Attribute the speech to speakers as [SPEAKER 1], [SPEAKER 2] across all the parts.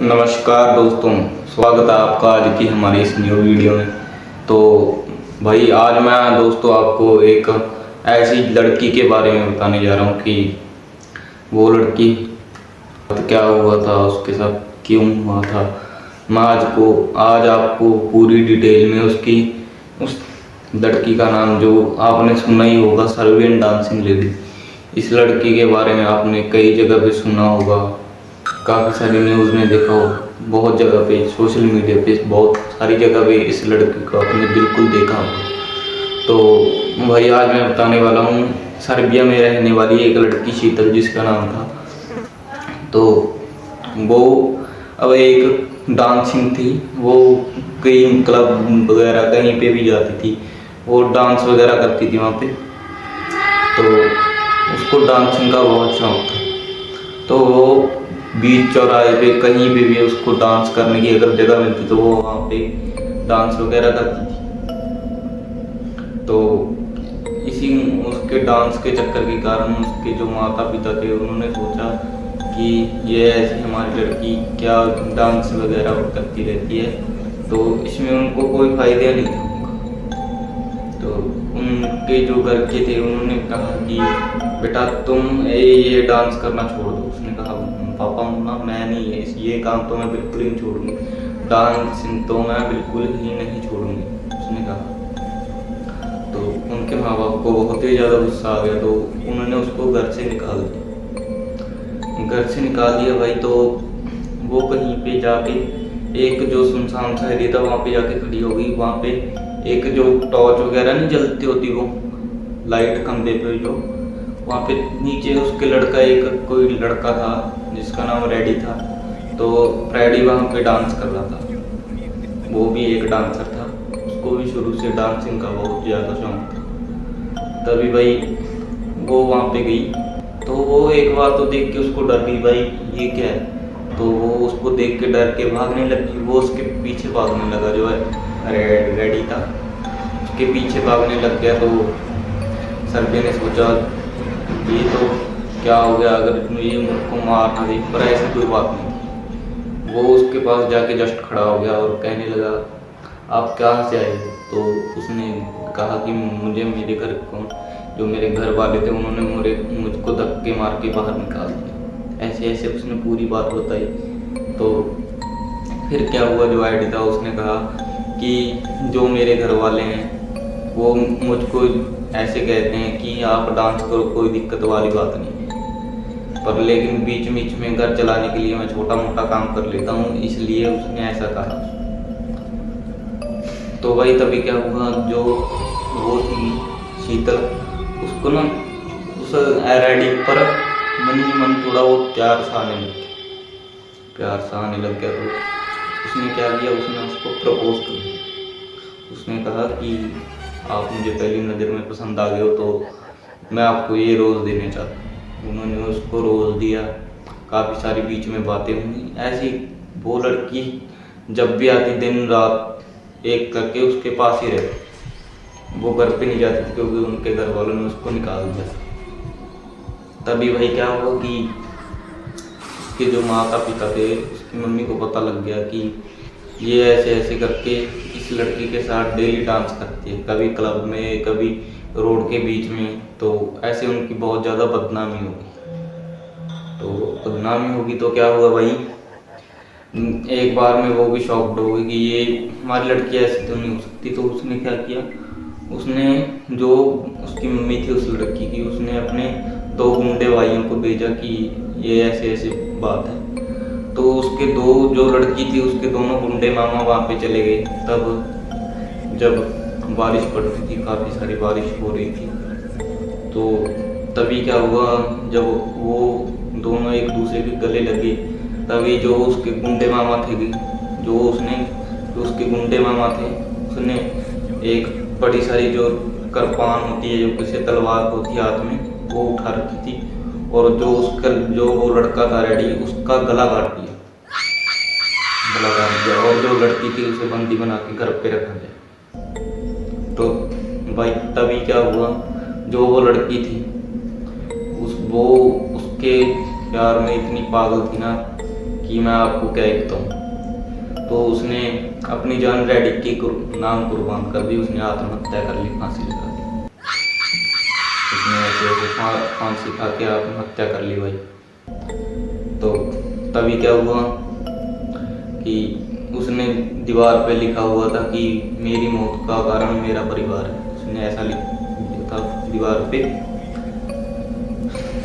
[SPEAKER 1] नमस्कार दोस्तों, स्वागत है आपका आज की हमारी इस न्यू वीडियो में। तो भाई आज मैं दोस्तों आपको एक ऐसी लड़की के बारे में बताने जा रहा हूँ कि वो लड़की क्या हुआ था उसके साथ, क्यों हुआ था। मैं आज आपको पूरी डिटेल में उस लड़की का नाम जो आपने सुना ही होगा, सर्बियन डांसिंग लेडी। इस लड़की के बारे में आपने कई जगह पे सुना होगा, काफ़ी सारी न्यूज़ में देखा हो, बहुत जगह पे सोशल मीडिया पे बहुत सारी जगह पे इस लड़की को आपने बिल्कुल देखा हो। तो भाई आज मैं बताने वाला हूँ सर्बिया में रहने वाली एक लड़की शीतल, जिसका नाम था। तो वो अब एक डांसिंग थी, वो कई क्लब वगैरह कहीं पे भी जाती थी, वो डांस वगैरह करती थी वहाँ पे। तो उसको डांसिंग का बहुत शौक था। तो वो बीच चौराहे पे कहीं भी उसको डांस करने की अगर जगह मिलती तो वो वहाँ पे डांस वगैरह करती थी। तो इसी उसके डांस के चक्कर के कारण उसके जो माता पिता थे उन्होंने सोचा कि ये ऐसी हमारी लड़की क्या डांस वगैरह करती रहती है, तो इसमें उनको कोई फायदा नहीं होगा। तो उनके जो घर के थे उन्होंने कहा कि बेटा तुम ये डांस करना छोड़ दो। उसने कहा पापा मम्मा मैं नहीं, ये काम तो मैं बिल्कुल ही नहीं छोड़ूंगी, डांसिंग तो मैं बिल्कुल ही नहीं छोड़ूंगी, उसने कहा। तो उनके माँ बाप को बहुत ही ज़्यादा गुस्सा आ गया, तो उन्होंने उसको घर से निकाल दिया भाई। तो वो कहीं पे जाके एक जो सुनसान सा एरिया था वहाँ पे जाके खड़ी हो गई। वहाँ पे एक जो टॉर्च वगैरह नहीं जलती होती, वो लाइट खंभे पे जो, वहाँ पे नीचे उसके कोई लड़का था जिसका नाम रेडी था। तो रेडी वहाँ पे डांस कर रहा था, वो भी एक डांसर था, उसको भी शुरू से डांसिंग का बहुत ज़्यादा शौक था। तभी भाई वो वहाँ पे गई, तो वो एक बार तो देख के उसको डर गई, भाई ये क्या है। तो वो उसको देख के डर के भागने लगी, वो उसके पीछे भागने लगा, जो है रेडी था उसके पीछे भागने लग गया। तो सर्बिया ने सोचा ये तो क्या हो गया, अगर ये मुझको मारना दे, पर ऐसी कोई बात नहीं। वो उसके पास जाके जस्ट खड़ा हो गया और कहने लगा आप कहाँ से आए। तो उसने कहा कि मुझे मेरे घर जो मेरे घर वाले थे उन्होंने मुझको धक्के मार के बाहर निकाल दिया, ऐसे ऐसे उसने पूरी बात बताई। तो फिर क्या हुआ, जो आईडी था उसने कहा कि जो मेरे घर वाले हैं वो मुझको ऐसे कहते हैं कि आप डांस करो, कोई दिक्कत वाली बात नहीं है, पर लेकिन बीच बीच में घर चलाने के लिए मैं छोटा मोटा काम कर लेता हूँ, इसलिए उसने ऐसा कहा। तो भाई तभी क्या हुआ, जो वो थी शीतल, उसको ना उस रेडी पर मन ही मन थोड़ा वो प्यार सा आने लग गया। तो उसने क्या किया, उसने उसको प्रपोज कर दिया। उसने कहा कि आप मुझे पहली नज़र में पसंद आ गए हो, तो मैं आपको ये रोज़ देने चाहता हूँ। उन्होंने उसको रोज़ दिया, काफ़ी सारी बीच में बातें हुई। ऐसी वो लड़की जब भी आती दिन रात एक करके उसके पास ही रहती, वो घर पे नहीं जाती थी क्योंकि उनके घर वालों ने उसको निकाल दिया। तभी भाई क्या हुआ कि उसके जो माता पिता थे, उसकी मम्मी को पता लग गया कि ये ऐसे ऐसे करके इस लड़की के साथ डेली डांस करती है, कभी क्लब में कभी रोड के बीच में। तो ऐसे उनकी बहुत ज़्यादा बदनामी होगी। तो क्या हुआ भाई, एक बार में वो भी शॉक्ड हो गई कि ये हमारी लड़की ऐसी तो नहीं हो सकती। तो उसने क्या किया, उसने जो उसकी मम्मी थी उस लड़की की, उसने अपने 2 गुंडे भाइयों को भेजा कि ये ऐसे ऐसे बात है। तो उसके जो लड़की थी उसके दोनों गुंडे मामा वहाँ पे चले गए। तब जब बारिश पड़ती थी, काफ़ी सारी बारिश हो रही थी, तो तभी क्या हुआ, जब वो दोनों एक दूसरे के गले लगे, तभी जो उसके गुंडे मामा थे, जो उसके गुंडे मामा थे, उसने एक बड़ी सारी जो कृपान होती है, जो किसी तलवार होती है हाथ में, वो उठा रखी थी, और जो वो लड़का था रेडी, उसका गला काट दिया। और जो लड़की थी उसे बंदी बना के घर पे रखा गया। तो भाई तभी क्या हुआ, जो वो लड़की थी वो उसके प्यार में इतनी पागल थी ना कि मैं आपको क्या ही बताऊँ। तो उसने अपनी जान रेडी की नाम कुर्बान कर दी, उसने आत्महत्या कर ली, फांसी लगा दी। उसने ऐसे ऐसे फांसी खा के आत्महत्या कर ली भाई। तो तभी क्या हुआ कि उसने दीवार पे लिखा हुआ था कि मेरी मौत का कारण मेरा परिवार है, उसने ऐसा लिखा था दीवार पे।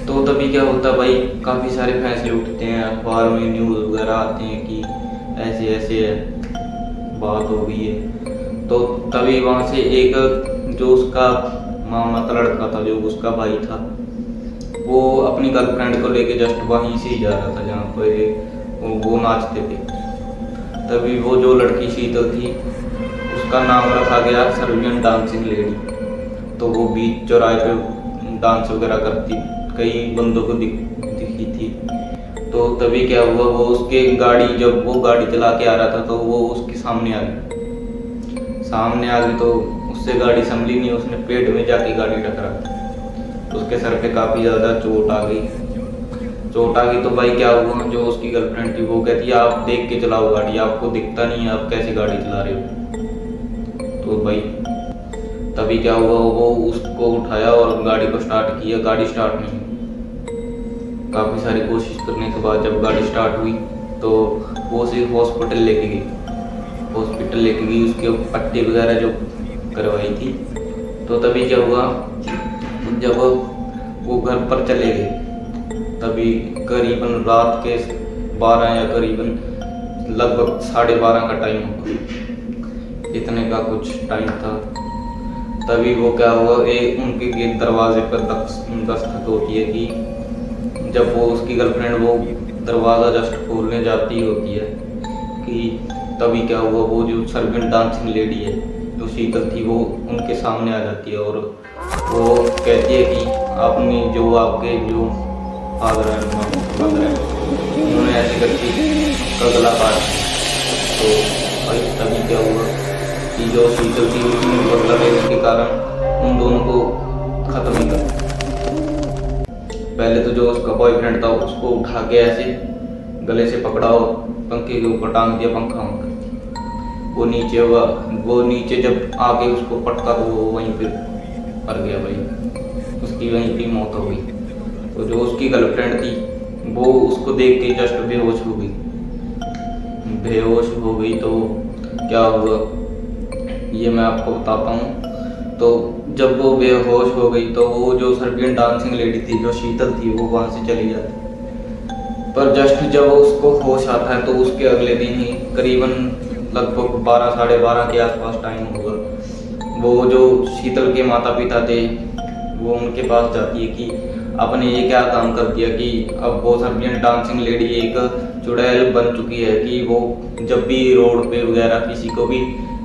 [SPEAKER 1] तो तभी क्या होता भाई, काफ़ी सारे फैसले उठते हैं, अखबार में न्यूज़ वगैरह आते हैं कि ऐसे ऐसे बात हो गई है। तो तभी वहाँ से एक जो उसका मामा का लड़का था, जो उसका भाई था, वो अपनी गर्लफ्रेंड को लेके जस्ट वहीं से ही जा रहा था जहाँ पर वो नाचते थे। तभी वो जो लड़की शीतल थी, उसका नाम रखा गया सर्बियन डांसिंग लेडी। तो वो बीच चौराहे पे डांस वगैरह करती, कई बंदों को दिखी थी। तो तभी क्या हुआ, वो उसके गाड़ी, जब वो गाड़ी चला के आ रहा था तो वो उसके सामने आ गई। तो उससे गाड़ी संभली नहीं, उसने पेड़ में जाके गाड़ी टकरा। उसके सर पे काफ़ी ज़्यादा चोट आ गई। तो भाई क्या हुआ, जो उसकी गर्लफ्रेंड थी वो कहती है आप देख के चलाओ गाड़ी, आपको दिखता नहीं है, आप कैसे गाड़ी चला रहे हो। तो भाई तभी क्या हुआ, वो उसको उठाया और गाड़ी को स्टार्ट किया, गाड़ी स्टार्ट नहीं। काफ़ी सारी कोशिश करने के बाद जब गाड़ी स्टार्ट हुई तो वो उसे हॉस्पिटल लेके गई, उसके पट्टी वगैरह जो करवाई थी। तो तभी क्या हुआ, जब वो घर पर चले गए तभी करीबन रात के 12 या करीबन लगभग 12:30 का टाइम होगा, इतने का कुछ टाइम था। तभी वो क्या हुआ, एक उनके गेट दरवाजे पर दस्तक होती है कि जब वो उसकी गर्लफ्रेंड वो दरवाज़ा जस्ट खोलने जाती होती है कि तभी क्या हुआ, वो जो सर्बियन डांसिंग लेडी है जो शीतल थी, वो उनके सामने आ जाती है और वो कहती है कि आपने जो आपके जो फादर है उन्होंने ऐसे करके उसका गला काट दिया। तो भाई तभी क्या हुआ कि जो शीतल थी उसने बदला लेने के कारण उन दोनों को ख़त्म ही कर। पहले तो जो उसका बॉयफ्रेंड था उसको उठा के ऐसे गले से पकड़ा और पंखे के ऊपर टांग दिया, पंखा होकर वो नीचे जब आके उसको पटका तो वो वहीं पे मर गया भाई, उसकी वहीं पे मौत हो गई। तो जो उसकी गर्लफ्रेंड थी वो उसको देख के जस्ट बेहोश हो गई। तो क्या हुआ ये मैं आपको बताता हूँ। तो जब वो बेहोश हो गई तो वो जो सर्बियन डांसिंग लेडी थी जो शीतल थी वो वहाँ से चली जाती। पर जस्ट जब उसको होश आता है तो उसके अगले दिन ही करीबन लगभग 12 साढ़े 12 के आसपास टाइम होगा, वो जो शीतल के माता पिता थे वो उनके पास जाती है कि आपने ये क्या काम कर दिया कि अब वो सर्बियन डांसिंग लेडी एक चुड़ैल बन चुकी है कि वो जब भी रोड पे वगैरह किसी को भी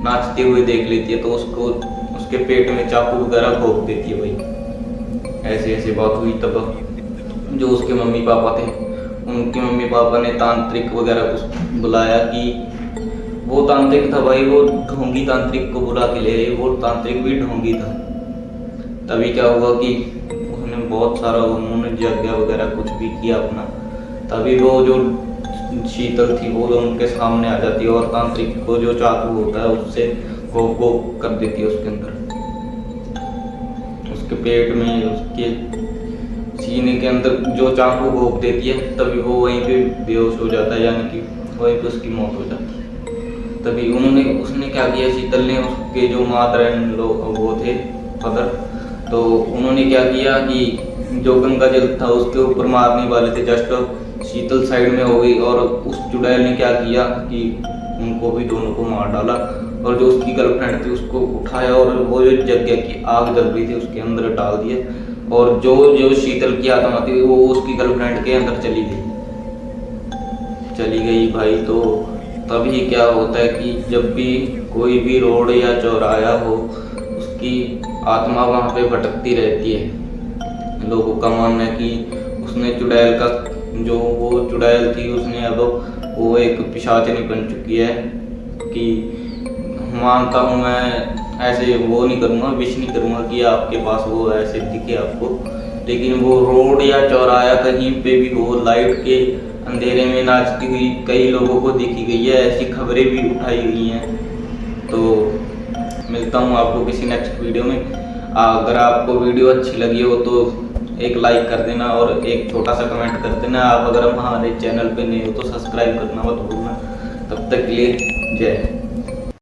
[SPEAKER 1] नाचते हुए देख लेती है तो उसको उसके पेट में चाकू वगैरह घोंप देती है भाई। ऐसे ऐसे बात हुई। तब जो उसके मम्मी पापा थे, उनके मम्मी पापा ने तांत्रिक वगैरह कुछ बुलाया कि वो तांत्रिक था भाई, वो ढोंगी तांत्रिक को बुला के ले गए, वो तांत्रिक भी ढोंगी था। तभी क्या हुआ कि उसने बहुत सारा उन्होंने यज्ञ वगैरह कुछ भी किया अपना। तभी वो जो शीतल थी वो उनके सामने आ जाती है और तांत्रिक को जो चाकू होता है उससे वो कर देती है उसके अंदर, उसके पेट में, उसके सीने के अंदर जो चाकू घोंप देती है। तभी वो वहीं पे बेहोश हो जाता है, यानी कि वहीं पे उसकी मौत हो जाती है। तभी उसने क्या किया, शीतल ने उसके जो मादर एंड वो थे फादर, तो उन्होंने क्या किया कि जो गंगा जल था उसके ऊपर मारने वाले थे, जस्ट शीतल साइड में हो गई और उस चुड़ैल ने क्या किया कि उनको भी दोनों को मार डाला और जो उसकी गर्लफ्रेंड थी उसको उठाया और वो जो यज्ञ की आग जल रही थी उसके अंदर डाल दिया और जो शीतल की आत्मा थी वो उसकी गर्लफ्रेंड के अंदर चली गई भाई। तो तभी क्या होता है कि जब भी कोई भी रोड या चौराहा हो उसकी आत्मा वहाँ पे भटकती रहती है। लोगों का मानना है कि उसने चुड़ैल का जो वो चुड़ैल थी उसने अब वो एक पिशाचनी बन चुकी है कि मानता हूँ मैं ऐसे वो नहीं करूँगा, विश नहीं करूँगा कि आपके पास वो ऐसे दिखे आपको, लेकिन वो रोड या चौराहा कहीं पे भी हो, लाइट के अंधेरे में नाचती हुई कई लोगों को देखी गई है, ऐसी खबरें भी उठाई गई हैं। तो मिलता हूँ आपको किसी नेक्स्ट वीडियो में। अगर आपको वीडियो अच्छी लगी हो तो एक लाइक कर देना और एक छोटा सा कमेंट कर देना। आप अगर हमारे चैनल पे नए हो तो सब्सक्राइब करना मत भूलना। तब तक के लिए जय हिंद।